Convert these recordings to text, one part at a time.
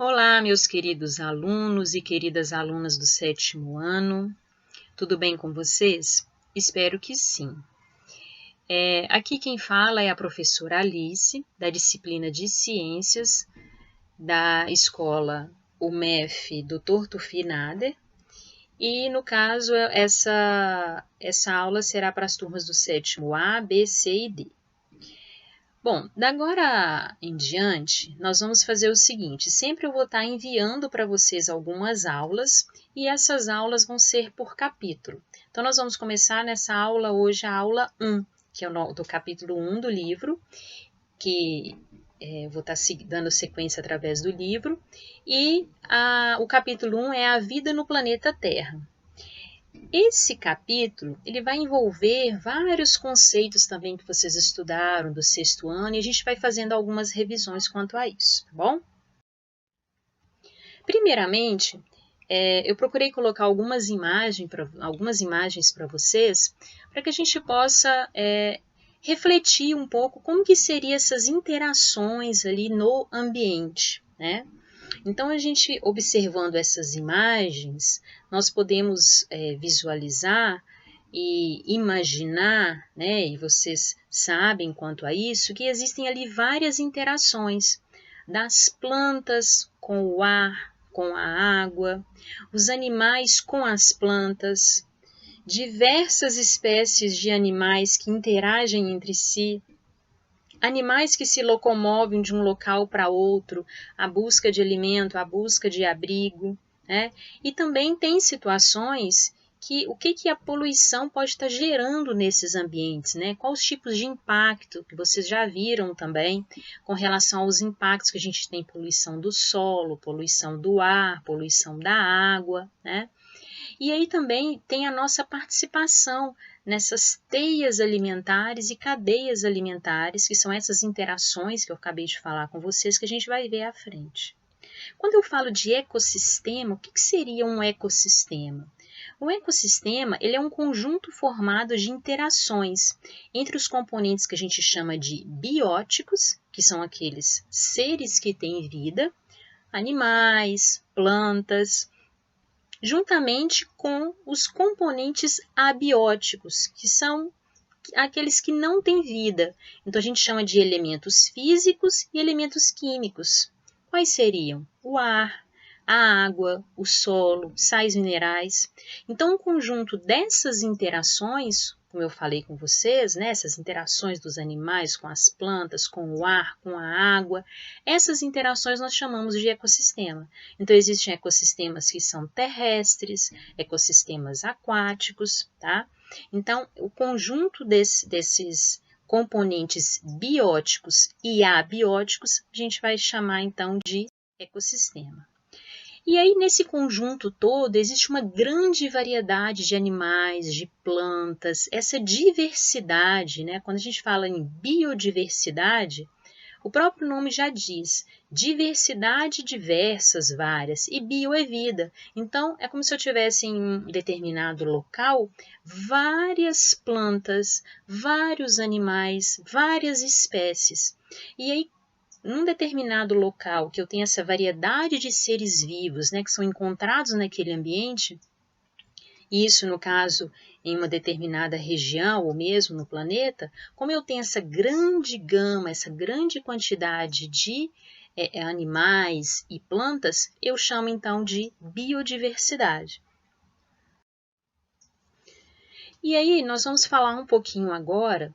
Olá, meus queridos alunos e queridas alunas do 7º ano, tudo bem com vocês? Espero que sim. Aqui quem fala é a professora Alice, da disciplina de Ciências, da escola UMEF Dr. Tufi Nader, e no caso essa aula será para as turmas do 7º A, B, C e D. Bom, da agora em diante, nós vamos fazer o seguinte, sempre eu vou estar enviando para vocês algumas aulas, e essas aulas vão ser por capítulo. Então, nós vamos começar nessa aula hoje, a aula 1, que é do capítulo 1 do livro, que eu vou estar dando sequência através do livro, e o capítulo 1 é a vida no planeta Terra. Esse capítulo, ele vai envolver vários conceitos também que vocês estudaram do 6º ano, e a gente vai fazendo algumas revisões quanto a isso, tá bom? Primeiramente, eu procurei colocar algumas imagens para vocês, para que a gente possa refletir um pouco como que seriam essas interações ali no ambiente, né? Então, a gente observando essas imagens, nós podemos visualizar e imaginar, né, e vocês sabem quanto a isso, que existem ali várias interações das plantas com o ar, com a água, os animais com as plantas, diversas espécies de animais que interagem entre si, animais que se locomovem de um local para outro, à busca de alimento, à busca de abrigo, né? E também tem situações que o que a poluição pode estar gerando nesses ambientes, né? Quais os tipos de impacto que vocês já viram também com relação aos impactos que a gente tem, poluição do solo, poluição do ar, poluição da água, né? E aí também tem a nossa participação nessas teias alimentares e cadeias alimentares, que são essas interações que eu acabei de falar com vocês, que a gente vai ver à frente. Quando eu falo de ecossistema, o que seria um ecossistema? O ecossistema, ele é um conjunto formado de interações entre os componentes que a gente chama de bióticos, que são aqueles seres que têm vida, animais, plantas, juntamente com os componentes abióticos, que são aqueles que não têm vida. Então, a gente chama de elementos físicos e elementos químicos. Quais seriam? O ar, a água, o solo, sais minerais. Então, um conjunto dessas interações, como eu falei com vocês, né, essas interações dos animais com as plantas, com o ar, com a água, essas interações nós chamamos de ecossistema. Então, existem ecossistemas que são terrestres, ecossistemas aquáticos, tá? Então, o conjunto desses componentes bióticos e abióticos, a gente vai chamar então de ecossistema. E aí, nesse conjunto todo, existe uma grande variedade de animais, de plantas, essa diversidade, né? Quando a gente fala em biodiversidade, o próprio nome já diz, diversidade diversas, várias, e bio é vida. Então, é como se eu tivesse em um determinado local várias plantas, vários animais, várias espécies. E aí, num determinado local que eu tenho essa variedade de seres vivos, né, que são encontrados naquele ambiente, e isso no caso em uma determinada região ou mesmo no planeta, como eu tenho essa grande gama, essa grande quantidade de animais e plantas, eu chamo então de biodiversidade. E aí nós vamos falar um pouquinho agora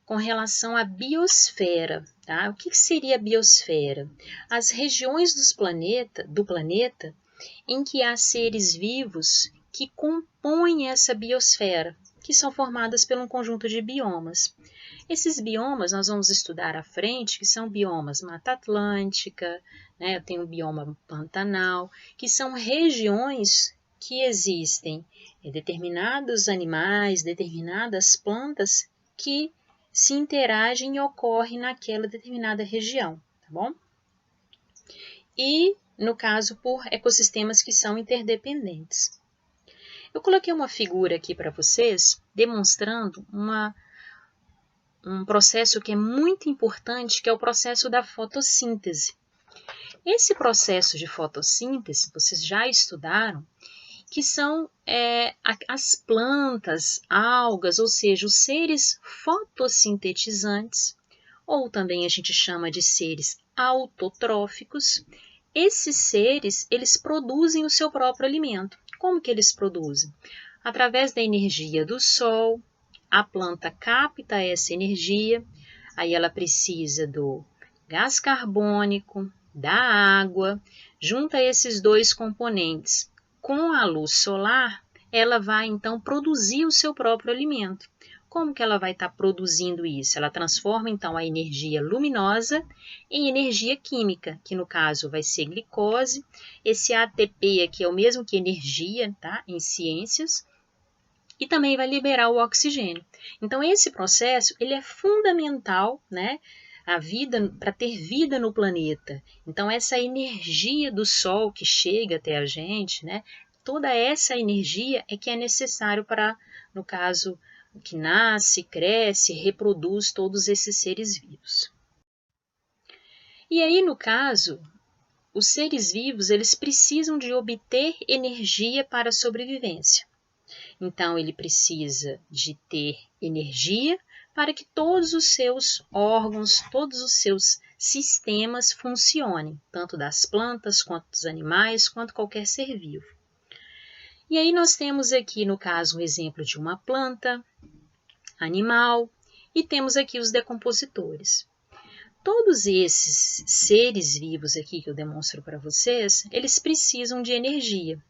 com relação à biosfera. Tá? O que seria a biosfera? As regiões do planeta em que há seres vivos que compõem essa biosfera, que são formadas por um conjunto de biomas. Esses biomas nós vamos estudar à frente, que são biomas Mata Atlântica, né? Eu tenho o bioma Pantanal, que são regiões que existem determinados animais, determinadas plantas que se interagem e ocorrem naquela determinada região, tá bom? E, no caso, por ecossistemas que são interdependentes. Eu coloquei uma figura aqui para vocês, demonstrando um processo que é muito importante, que é o processo da fotossíntese. Esse processo de fotossíntese, vocês já estudaram, que são as plantas, algas, ou seja, os seres fotossintetizantes, ou também a gente chama de seres autotróficos. Esses seres, eles produzem o seu próprio alimento. Como que eles produzem? Através da energia do sol, a planta capta essa energia, aí ela precisa do gás carbônico, da água, junta esses dois componentes com a luz solar, ela vai então produzir o seu próprio alimento. Como que ela vai estar produzindo isso? Ela transforma então a energia luminosa em energia química, que no caso vai ser glicose. Esse ATP aqui é o mesmo que energia, tá? Em ciências. E também vai liberar o oxigênio. Então esse processo, ele é fundamental, né? A vida, para ter vida no planeta. Então essa energia do sol que chega até a gente, né? Toda essa energia é que é necessário para, no caso, o que nasce, cresce, reproduz todos esses seres vivos. E aí, no caso, os seres vivos, eles precisam de obter energia para a sobrevivência. Então, ele precisa de ter energia para que todos os seus órgãos, todos os seus sistemas funcionem, tanto das plantas, quanto dos animais, quanto qualquer ser vivo. E aí nós temos aqui, no caso, um exemplo de uma planta, animal, e temos aqui os decompositores. Todos esses seres vivos aqui que eu demonstro para vocês, eles precisam de energia.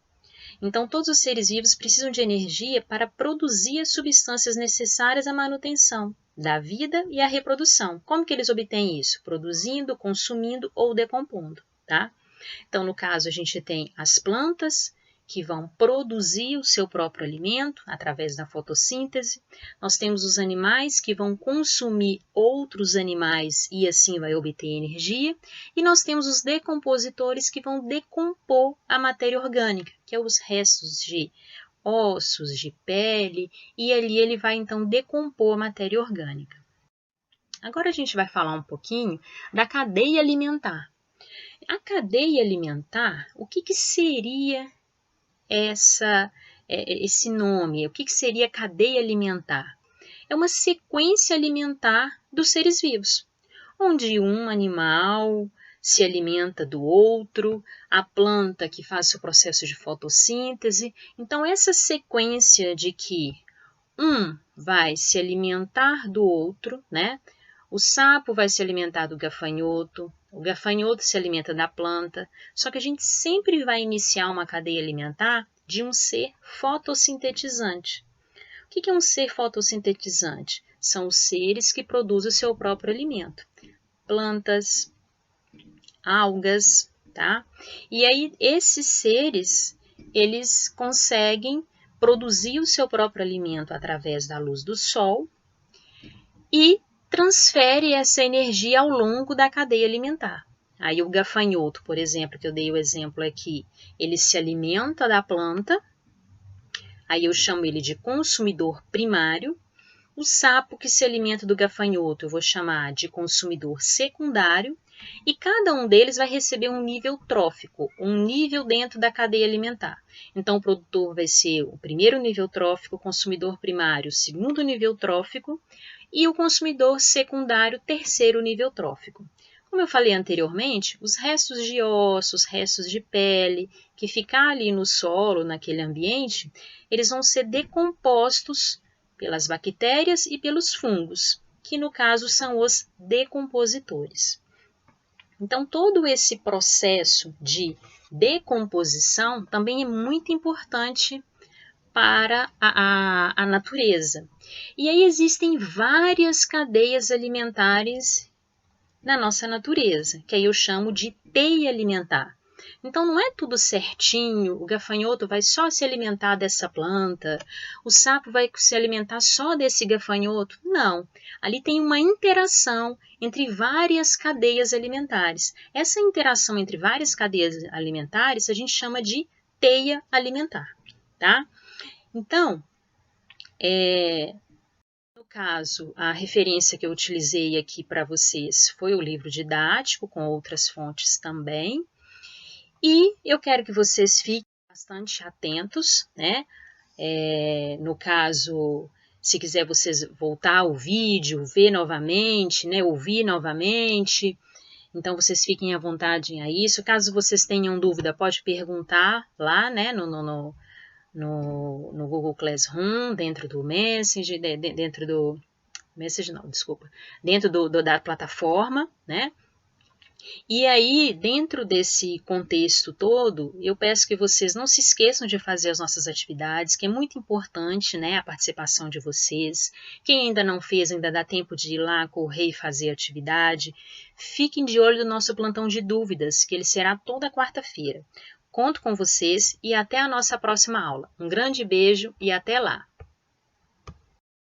Então, todos os seres vivos precisam de energia para produzir as substâncias necessárias à manutenção da vida e à reprodução. Como que eles obtêm isso? Produzindo, consumindo ou decompondo, tá? Então, no caso, a gente tem as plantas, que vão produzir o seu próprio alimento através da fotossíntese. Nós temos os animais que vão consumir outros animais e assim vai obter energia. E nós temos os decompositores que vão decompor a matéria orgânica, que é os restos de ossos, de pele, e ali ele vai então decompor a matéria orgânica. Agora a gente vai falar um pouquinho da cadeia alimentar. A cadeia alimentar, o que seria esse nome? O que seria cadeia alimentar? É uma sequência alimentar dos seres vivos, onde um animal se alimenta do outro, a planta que faz o processo de fotossíntese. Então, essa sequência de que um vai se alimentar do outro, né? O sapo vai se alimentar do gafanhoto, o gafanhoto se alimenta da planta, só que a gente sempre vai iniciar uma cadeia alimentar de um ser fotossintetizante. O que é um ser fotossintetizante? São os seres que produzem o seu próprio alimento. Plantas, algas, tá? E aí esses seres, eles conseguem produzir o seu próprio alimento através da luz do sol e transfere essa energia ao longo da cadeia alimentar. Aí o gafanhoto, por exemplo, que eu dei o exemplo aqui, ele se alimenta da planta, aí eu chamo ele de consumidor primário. O sapo que se alimenta do gafanhoto eu vou chamar de consumidor secundário, e cada um deles vai receber um nível trófico, um nível dentro da cadeia alimentar. Então o produtor vai ser o primeiro nível trófico, o consumidor primário, o segundo nível trófico, e o consumidor secundário, terceiro nível trófico. Como eu falei anteriormente, os restos de ossos, restos de pele, que ficar ali no solo, naquele ambiente, eles vão ser decompostos pelas bactérias e pelos fungos, que no caso são os decompositores. Então, todo esse processo de decomposição também é muito importante para a natureza. E aí existem várias cadeias alimentares na nossa natureza, que aí eu chamo de teia alimentar. Então não é tudo certinho, o gafanhoto vai só se alimentar dessa planta, o sapo vai se alimentar só desse gafanhoto. Não, ali tem uma interação entre várias cadeias alimentares. Essa interação entre várias cadeias alimentares a gente chama de teia alimentar, tá? Então, no caso, a referência que eu utilizei aqui para vocês foi o livro didático, com outras fontes também. E eu quero que vocês fiquem bastante atentos, né? No caso, se quiser vocês voltar ao vídeo, ver novamente, né? Ouvir novamente. Então, vocês fiquem à vontade a isso. Caso vocês tenham dúvida, pode perguntar lá, né? No Google Classroom, dentro do Messenger, dentro do... Messenger não, desculpa. Dentro da plataforma, né? E aí, dentro desse contexto todo, eu peço que vocês não se esqueçam de fazer as nossas atividades, que é muito importante, né, a participação de vocês. Quem ainda não fez, ainda dá tempo de ir lá, correr e fazer a atividade. Fiquem de olho no nosso plantão de dúvidas, que ele será toda quarta-feira. Conto com vocês e até a nossa próxima aula. Um grande beijo e até lá!